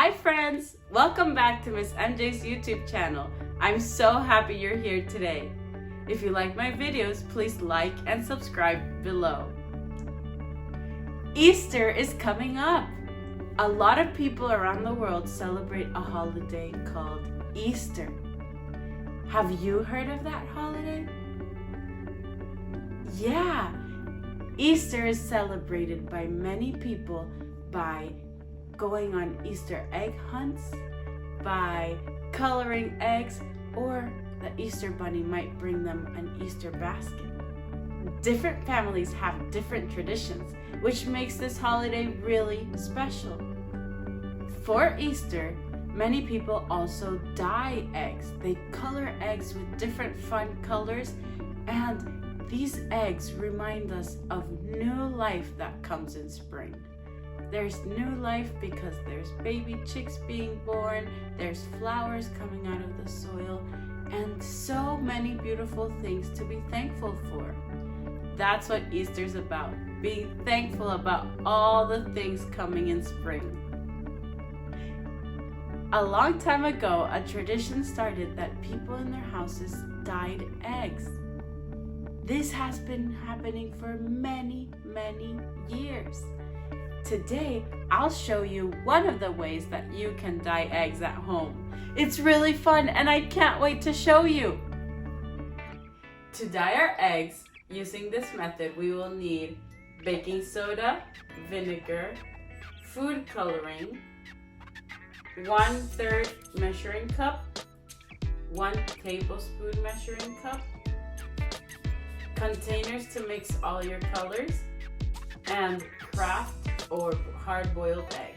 Hi friends! Welcome back to Miss MJ's YouTube channel. I'm so happy you're here today. If you like my videos, please like and subscribe below. Easter is coming up. A lot of people around the world celebrate a holiday called Easter. Have you heard of that holiday? Yeah, Easter is celebrated by many people by going on Easter egg hunts, by coloring eggs, or the Easter bunny might bring them an Easter basket. Different families have different traditions, which makes this holiday really special. For Easter, many people also dye eggs. They color eggs with different fun colors, and these eggs remind us of new life that comes in spring. There's new life because there's baby chicks being born, there's flowers coming out of the soil, and so many beautiful things to be thankful for. That's what Easter's about, being thankful about all the things coming in spring. A long time ago, a tradition started that people in their houses dyed eggs. This has been happening for many, many years. Today, I'll show you one of the ways that you can dye eggs at home. It's really fun and I can't wait to show you. To dye our eggs using this method, we will need baking soda, vinegar, food coloring, 1/3 measuring cup, 1 tablespoon measuring cup, containers to mix all your colors, and Kraft or hard-boiled eggs.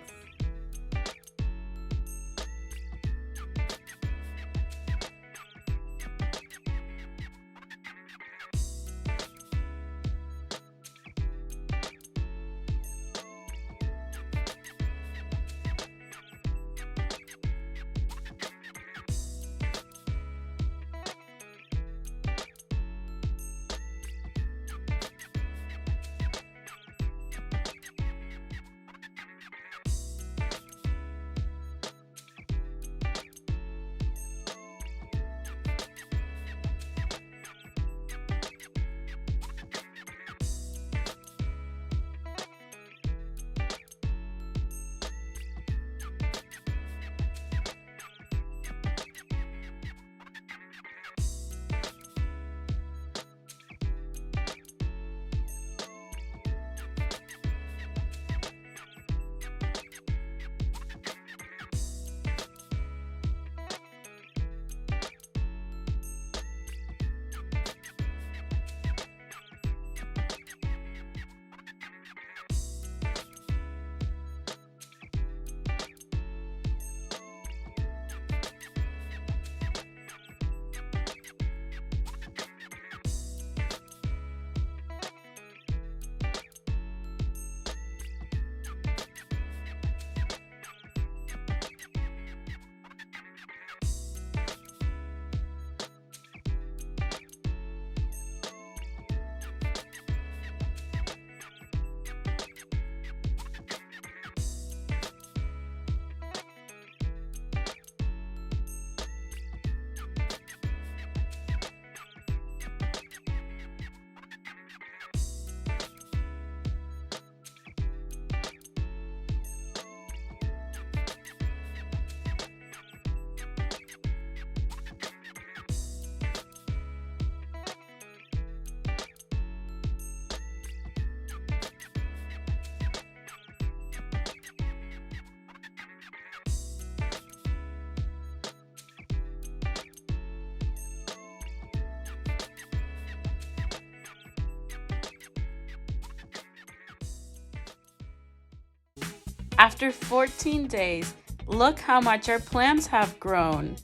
After 14 days, look how much our plants have grown.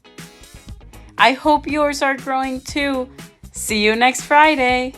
I hope yours are growing too. See you next Friday.